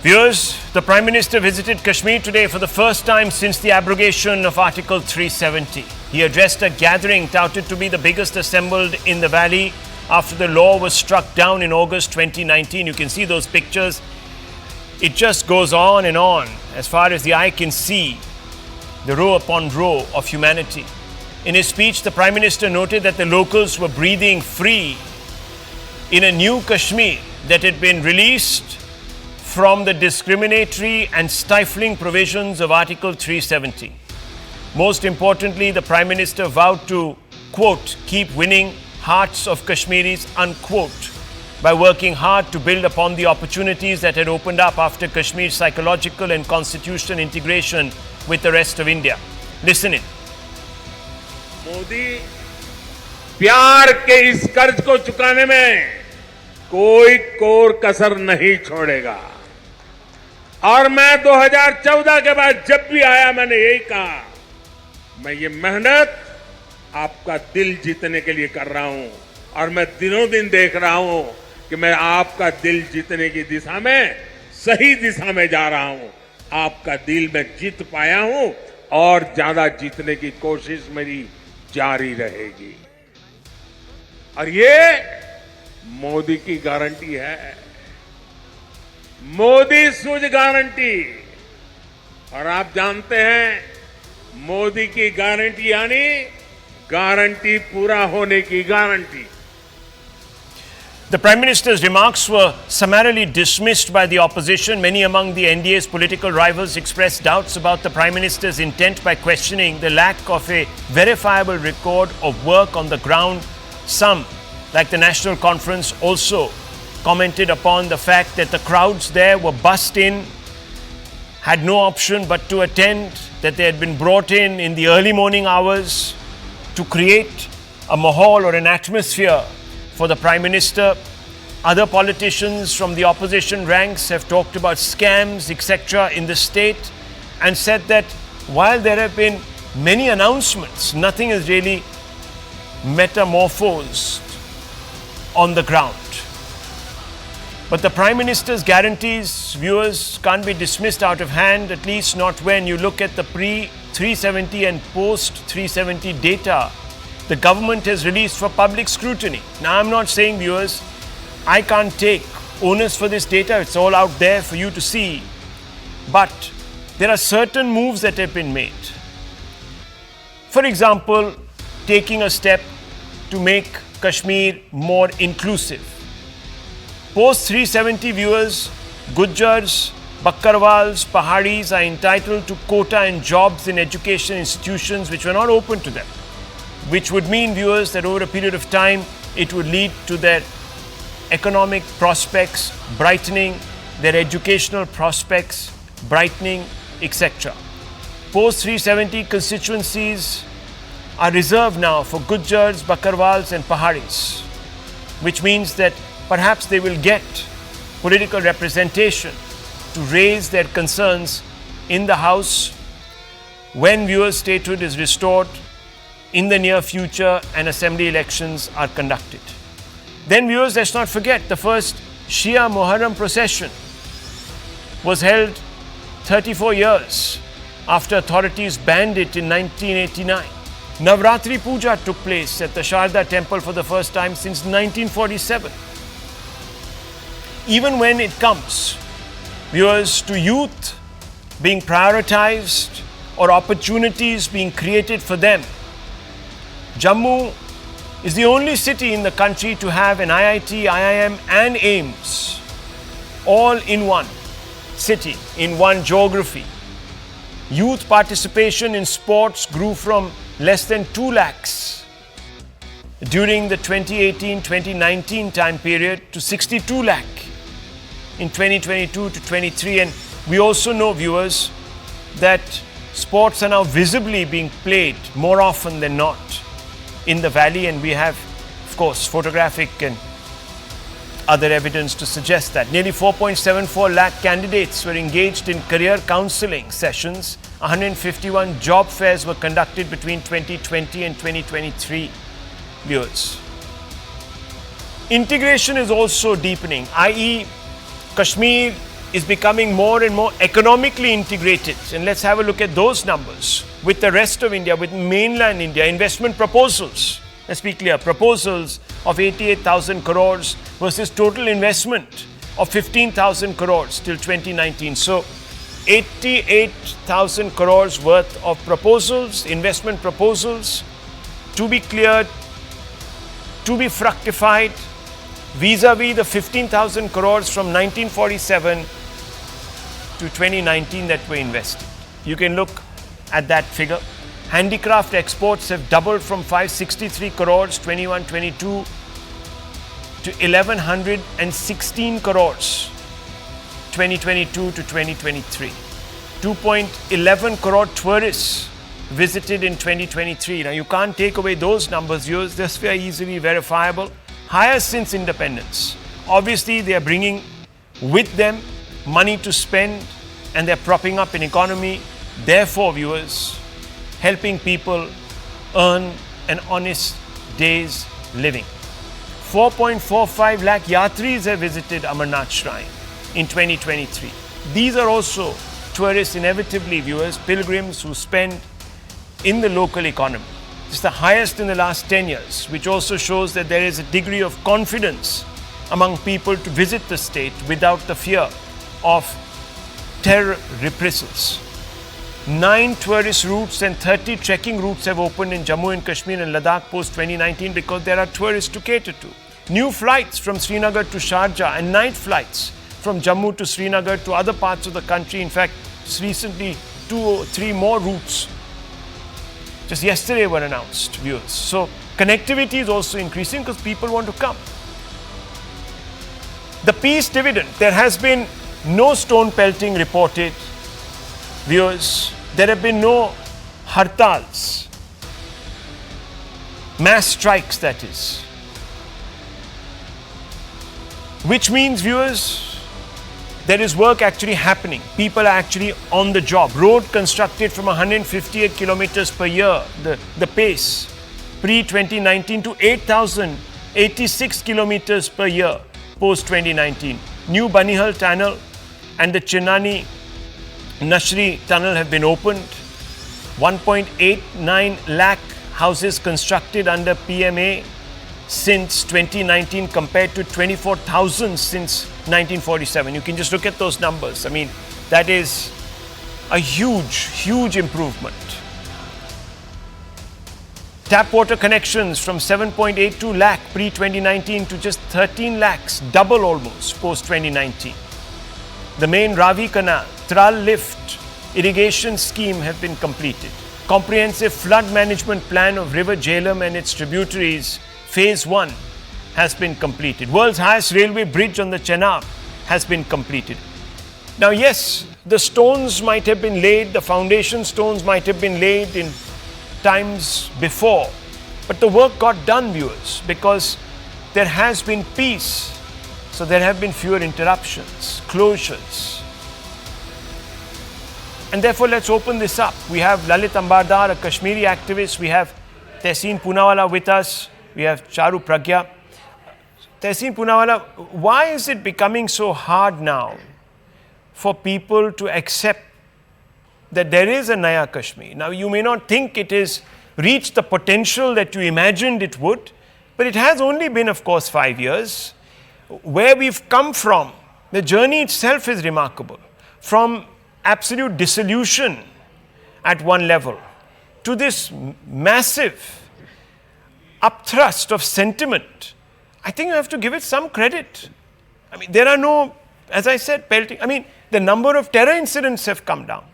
Viewers, the Prime Minister visited Kashmir today for the first time since the abrogation of Article 370. He addressed a gathering touted to be the biggest assembled in the valley after the law was struck down in August 2019. You can see those pictures. It just goes on and on as far as the eye can see, the row upon row of humanity. In his speech, the Prime Minister noted that the locals were breathing free in a new Kashmir that had been released from the discriminatory and stifling provisions of Article 370. Most importantly, the Prime Minister vowed to, quote, keep winning hearts of Kashmiris, unquote, by working hard to build upon the opportunities that had opened up after Kashmir's psychological and constitutional integration with the rest of India. Listen in. Modi प्यार के इस कर्ज को चुकाने में कोई core कसर नहीं छोड़ेगा। और मैं 2014 के बाद जब भी आया मैंने यही कहा, मैं ये मेहनत आपका दिल जीतने के लिए कर रहा हूं और मैं दिनों दिन देख रहा हूं कि मैं आपका दिल जीतने की दिशा में सही दिशा में जा रहा हूं। आपका दिल मैं जीत पाया हूं और ज्यादा जीतने की कोशिश मेरी जारी रहेगी। और ये मोदी की गारंटी है, मोदी सूझ गारंटी। और आप जानते हैं मोदी की गारंटी यानी गारंटी पूरा होने की guarantee. The Prime Minister's remarks were summarily dismissed by the opposition. Many among the NDA's political rivals expressed doubts about the Prime Minister's intent by questioning the lack of a verifiable record of work on the ground. Some, like the National Conference, also commented upon the fact that the crowds there were bussed in, had no option but to attend, that they had been brought in the early morning hours to create a mahal or an atmosphere for the Prime Minister. Other politicians from the opposition ranks have talked about scams, etc. in the state and said that while there have been many announcements, nothing is really metamorphosed on the ground. But the Prime Minister's guarantees, viewers, can't be dismissed out of hand, at least not when you look at the pre-370 and post-370 data the government has released for public scrutiny. Now, I'm not saying, viewers, I can't take onus for this data. It's all out there for you to see. But there are certain moves that have been made. For example, taking a step to make Kashmir more inclusive. Post-370 viewers, Gujjars, Bakkarwals, Pahadis are entitled to quota and jobs in education institutions which were not open to them, which would mean, viewers, that over a period of time, it would lead to their economic prospects brightening, their educational prospects brightening, etc. Post-370 constituencies are reserved now for Gujjars, Bakkarwals and Pahadis, which means that perhaps they will get political representation to raise their concerns in the House when, viewers, statehood is restored in the near future and assembly elections are conducted. Then, viewers, let's not forget the first Shia Muharram procession was held 34 years after authorities banned it in 1989. Navratri Puja took place at the Sharda temple for the first time since 1947. Even when it comes, viewers, to youth being prioritized or opportunities being created for them, Jammu is the only city in the country to have an IIT, IIM and AIIMS all in one city, in one geography. Youth participation in sports grew from less than 2 lakhs during the 2018-2019 time period to 62 lakh in 2022 to 23. And we also know, viewers, that sports are now visibly being played more often than not in the valley, and we have, of course, photographic and other evidence to suggest that. Nearly 4.74 lakh candidates were engaged in career counseling sessions. 151 job fairs were conducted between 2020 and 2023. Viewers, integration is also deepening, i.e., Kashmir is becoming more and more economically integrated. And let's have a look at those numbers with the rest of India, with mainland India. Investment proposals, let's be clear, proposals of 88,000 crores versus total investment of 15,000 crores till 2019. So 88,000 crores worth of proposals, investment proposals, to be cleared, to be fructified, vis-a-vis the 15,000 crores from 1947 to 2019 that were invested. You can look at that figure. Handicraft exports have doubled from 563 crores 21-22 to 1116 crores 2022 to 2023. 2.11 crore tourists visited in 2023. Now you can't take away those numbers, viewers. This are easily verifiable. Highest since independence. Obviously, they are bringing with them money to spend, and they're propping up an economy. Therefore, viewers, helping people earn an honest day's living. 4.45 lakh yatris have visited Amarnath Shrine in 2023. These are also tourists, inevitably, viewers, pilgrims who spend in the local economy. It's the highest in the last 10 years, which also shows that there is a degree of confidence among people to visit the state without the fear of terror reprisals. 9 tourist routes and 30 trekking routes have opened in Jammu and Kashmir and Ladakh post 2019 because there are tourists to cater to. New flights from Srinagar to Sharjah and night flights from Jammu to Srinagar to other parts of the country. In fact, recently 2 or 3 more routes just yesterday were announced, viewers. So connectivity is also increasing because people want to come. The peace dividend, there has been no stone pelting reported, viewers. There have been no hartals, mass strikes, that is. Which means, viewers, there is work actually happening. People are actually on the job. Road constructed from 158 kilometers per year, the pace, pre-2019 to 8,086 kilometers per year post-2019. New Banihal Tunnel and the Chinani Nashri Tunnel have been opened. 1.89 lakh houses constructed under PMA since 2019 compared to 24,000 since 1947. You can just look at those numbers. I mean, that is a huge, huge improvement. Tap water connections from 7.82 lakh pre-2019 to just 13 lakhs, double almost post-2019. The main Ravi Canal, Tral Lift irrigation scheme have been completed. Comprehensive flood management plan of River Jhelum and its tributaries, Phase 1, has been completed. World's highest railway bridge on the Chenab has been completed. Now, yes, the stones might have been laid, the foundation stones might have been laid in times before, but the work got done, viewers, because there has been peace. So there have been fewer interruptions, closures. And therefore, let's open this up. We have Lalit Ambardar, a Kashmiri activist. We have Tehseen Poonawala with us. We have Charu Pragya. Tehseen Poonawala, why is it becoming so hard now for people to accept that there is a Naya Kashmir? Now, you may not think it has reached the potential that you imagined it would, but it has only been, of course, 5 years. Where we've come from, the journey itself is remarkable. From absolute dissolution at one level to this massive upthrust of sentiment, I think you have to give it some credit. I mean, there are no, as I said, pelting. I mean, the number of terror incidents have come down.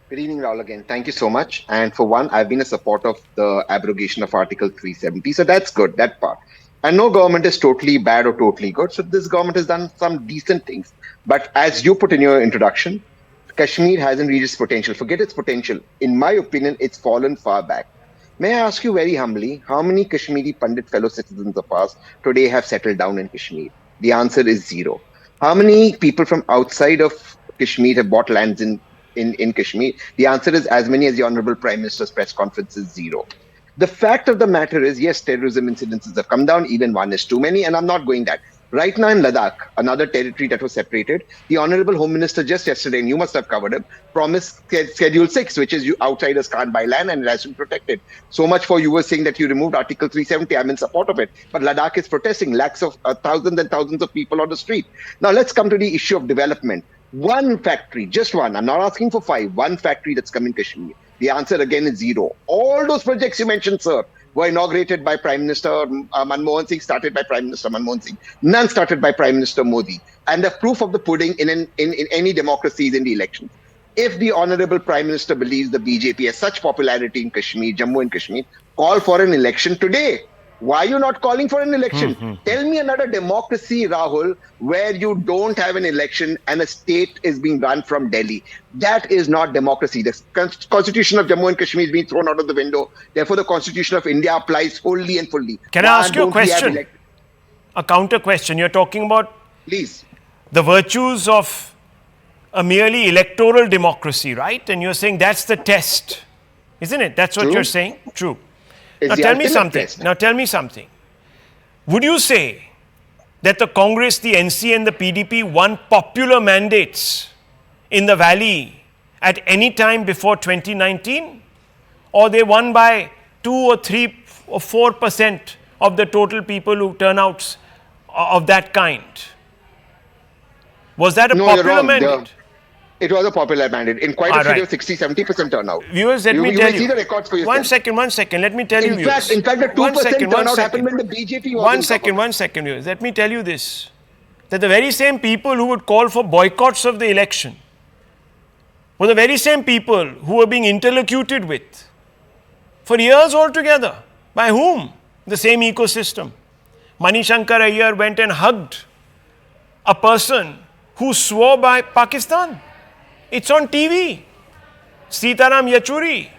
Good evening, Rahul, again. Thank you so much. And for one, I've been a supporter of the abrogation of Article 370. So that's good, that part. And no government is totally bad or totally good. So this government has done some decent things. But as you put in your introduction, Kashmir hasn't reached its potential. Forget its potential. In my opinion, it's fallen far back. May I ask you very humbly, how many Kashmiri Pandit fellow citizens of the past today have settled down in Kashmir? The answer is 0. How many people from outside of Kashmir have bought lands in Kashmir? The answer is as many as the Honorable Prime Minister's press conference is 0. The fact of the matter is, yes, terrorism incidences have come down, even 1 is too many, and I'm not going that. Right now in Ladakh, another territory that was separated, the Honorable Home Minister just yesterday, and you must have covered him, promised Schedule 6, which is you outsiders can't buy land and it has to be protected. So much for you were saying that you removed Article 370. I'm in support of it. But Ladakh is protesting, lakhs of thousands and thousands of people on the street. Now let's come to the issue of development. One factory, just one. I'm not asking for five. One factory that's come in Kashmir. The answer again is zero. All those projects you mentioned, sir, were inaugurated by Prime Minister Manmohan Singh, started by Prime Minister Manmohan Singh. None started by Prime Minister Modi. And the proof of the pudding in any democracy is in the elections. If the Honorable Prime Minister believes the BJP has such popularity in Kashmir, Jammu and Kashmir, call for an election today. Why are you not calling for an election? Tell me another democracy, Rahul, where you don't have an election and a state is being run from Delhi. That is not democracy. The constitution of Jammu and Kashmir is being thrown out of the window. Therefore, the constitution of India applies wholly and fully. Can I ask you a question? A counter question. You're talking about Please. The virtues of a merely electoral democracy, right? And you're saying that's the test, isn't it? That's what True. you're saying? True. It's Now the tell me ultimate something. test. Now tell me something. Would you say that the Congress, the NC and the PDP won popular mandates in the valley at any time before 2019? Or they won by 2 or 3 or 4% of the total people who turnouts of that kind? Was that a No, you're popular wrong. mandate? It was a popular mandate. In quite a few, Right. there was 60-70% turnout. Viewers, let me you tell may see the records for yourself. One second. Let me tell you, In viewers. fact, the 2% turnout happened when the BJP was One in second, government. viewers. Let me tell you this. That the very same people who would call for boycotts of the election were the very same people who were being interlocuted with for years altogether. By whom? The same ecosystem. Mani Shankar Iyer went and hugged a person who swore by Pakistan. It's on TV. Sitaram Yachuri,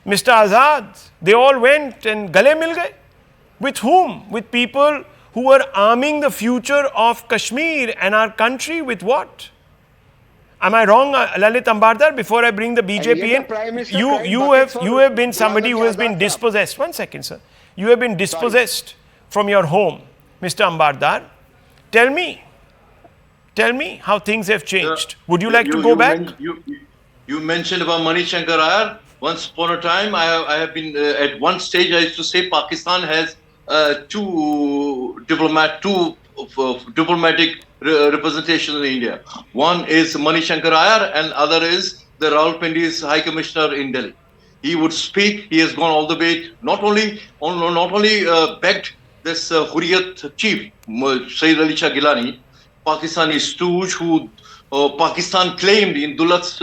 Mr. Azad, they all went and gale mil gaye. With whom? With people who were arming the future of Kashmir and our country with what? Am I wrong, Lalit Ambardar? Before I bring the BJP yet the Prime in, Minister you cried have been somebody who has been Azad. dispossessed. One second, sir. You have been dispossessed from your home, Mr. Ambardar. Tell me how things have changed. Would you like to go back? You mentioned about Mani Shankar Iyer. Once upon a time, I have been at one stage. I used to say Pakistan has two diplomatic representations in India. One is Mani Shankar Iyer, and other is the Rawalpindi's High Commissioner in Delhi. He would speak. He has gone all the way. Not only begged this Hurriyat chief, Sayyid Ali Shah Gilani, Pakistani stooge who Pakistan claimed in Dulat's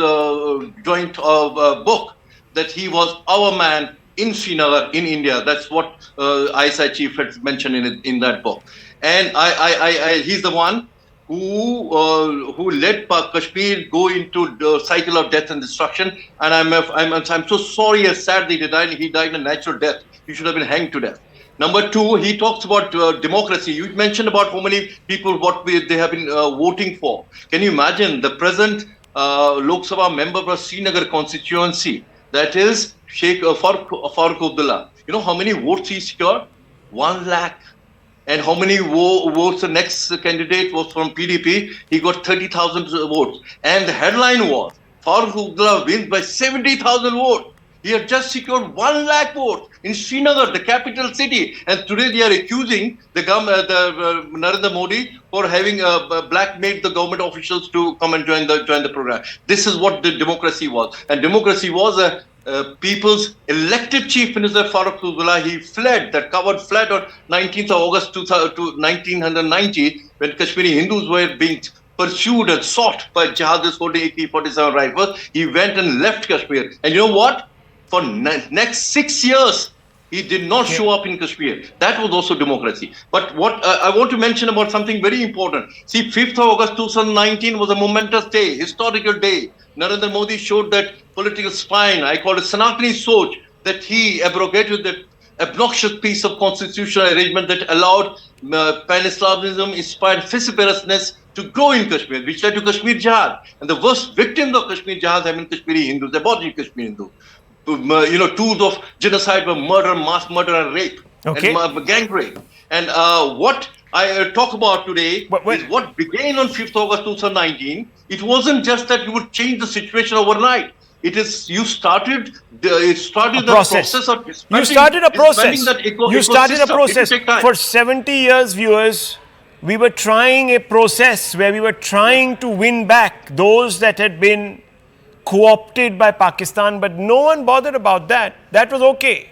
joint book that he was our man in Srinagar in India. That's what ISI chief had mentioned in that book. And he's the one who let Kashmir go into the cycle of death and destruction. And I'm so sorry and sad that he died a natural death. He should have been hanged to death. Number two, he talks about democracy. You mentioned about how many people they have been voting for. Can you imagine the present Lok Sabha member for Srinagar constituency? That is Sheikh Farooq Abdullah. You know how many votes he secured? 1 lakh. And how many votes the next candidate was from PDP? He got 30,000 votes. And the headline was Farooq Abdullah wins by 70,000 votes. He had just secured 1 lakh votes in Srinagar, the capital city. And today they are accusing the Narendra Modi for having blackmailed the government officials to come and join the program. This is what the democracy was. And democracy was a people's elected chief minister Farooq Abdullah. He fled, that coward fled on 19th of August 1990 when Kashmiri Hindus were being pursued and sought by jihadists holding AK-47 rifles. He went and left Kashmir. And you know what? For next 6 years, he did not show up in Kashmir. That was also democracy. But what I want to mention about something very important. See, 5th of August 2019 was a momentous day, historical day. Narendra Modi showed that political spine, I call it Sanatani Soch, that he abrogated that obnoxious piece of constitutional arrangement that allowed pan-Islamism inspired vociferousness to grow in Kashmir, which led to Kashmir Jihad. And the worst victims of Kashmir Jihad have been Kashmiri Hindus, aborigine Kashmiri Hindus. Tools of genocide were murder, mass murder and rape, and gang rape. And what I talk about today But is what began on 5th August 2019. It wasn't just that you would change the situation overnight. It started a the process. process of You started a process. disbanding that You started a ecosystem. process. It will take time. For 70 years, viewers, we were trying a process where we were trying to win back those that had been co-opted by Pakistan, but no one bothered about that. That was okay.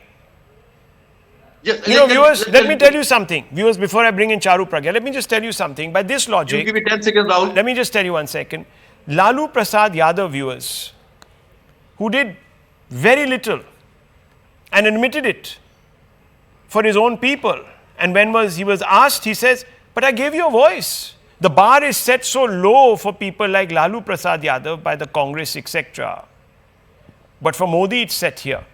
Yes, You know, viewers, let me tell you something. Viewers, before I bring in Charu Pragya, let me just tell you something. By this You logic, give me 10 seconds, Rahul. let me just tell you 1 second. Lalu Prasad Yadav, viewers, who did very little and admitted it for his own people. And when he was asked, he says, but I gave you a voice. The bar is set so low for people like Lalu Prasad Yadav by the Congress, etc. But for Modi, it's set here.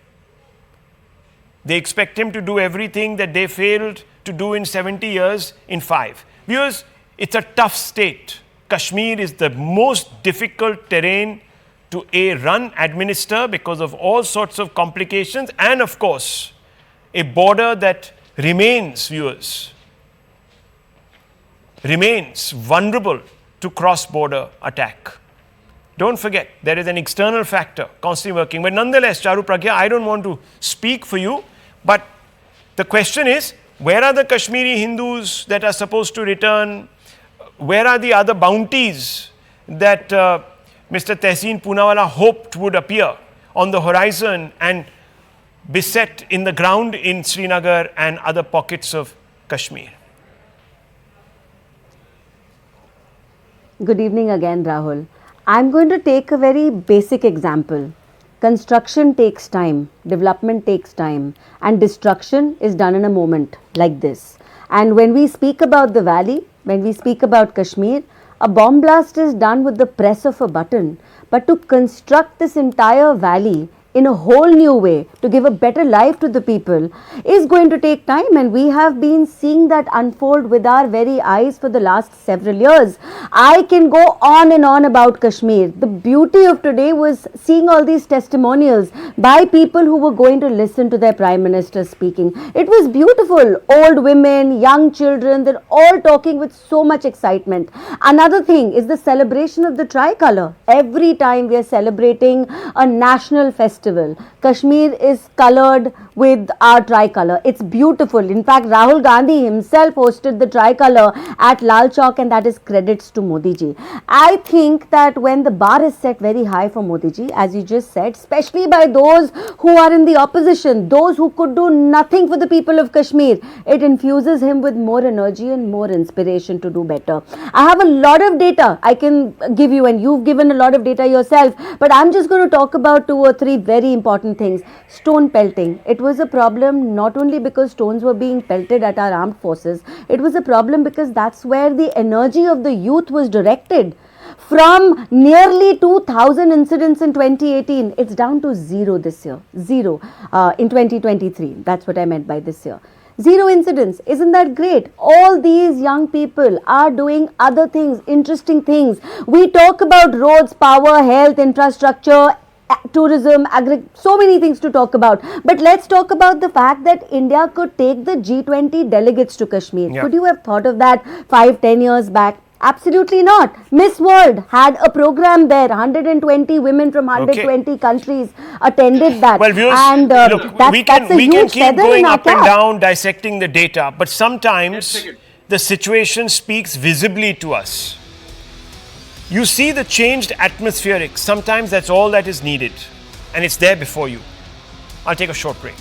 They expect him to do everything that they failed to do in 70 years in 5. Viewers, it's a tough state. Kashmir is the most difficult terrain to run, administer because of all sorts of complications, and of course, a border that remains, viewers, remains vulnerable to cross-border attack. Don't forget, there is an external factor constantly working. But nonetheless, Charu Pragya, I don't want to speak for you, but the question is, where are the Kashmiri Hindus that are supposed to return? Where are the other bounties that Mr. Tehseen Poonawalla hoped would appear on the horizon and be set in the ground in Srinagar and other pockets of Kashmir? Good evening again, Rahul. I'm going to take a very basic example. Construction takes time, development takes time, and destruction is done in a moment like this. And when we speak about the valley, when we speak about Kashmir, a bomb blast is done with the press of a button. But to construct this entire valley in a whole new way, to give a better life to the people, is going to take time, and we have been seeing that unfold with our very eyes for the last several years. I can go on and on about Kashmir. The beauty of today was seeing all these testimonials by people who were going to listen to their Prime Minister speaking. It was beautiful. Old women, young children, they're all talking with so much excitement. Another thing is the celebration of the tricolour. Every time we are celebrating a national festival, Kashmir is coloured with our tricolour. It's beautiful. In fact, Rahul Gandhi himself hosted the tricolour at Lal Chowk, and that is credits to Modi ji. I think that when the bar is set very high for Modi ji, as you just said, especially by those who are in the opposition, those who could do nothing for the people of Kashmir, it infuses him with more energy and more inspiration to do better. I have a lot of data I can give you, and you've given a lot of data yourself, but I'm just going to talk about 2 or 3 very important things. Stone pelting. It was a problem not only because stones were being pelted at our armed forces, it was a problem because that's where the energy of the youth was directed. From nearly 2,000 incidents in 2018, it's down to 0 this year. 0 in 2023. That's what I meant by this year. 0 incidents. Isn't that great? All these young people are doing other things, interesting things. We talk about roads, power, health, infrastructure, tourism, so many things to talk about. But let's talk about the fact that India could take the G20 delegates to Kashmir. Yeah. Could you have thought of that 5-10 years back? Absolutely not. Miss World had a program there. 120 women from 120 countries attended that. Well, viewers, and look, that's we a can huge keep feather going in our up and cap. down dissecting the data, but sometimes second. the situation speaks visibly to us. You see the changed atmospheric. Sometimes that's all that is needed, and it's there before you. I'll take a short break.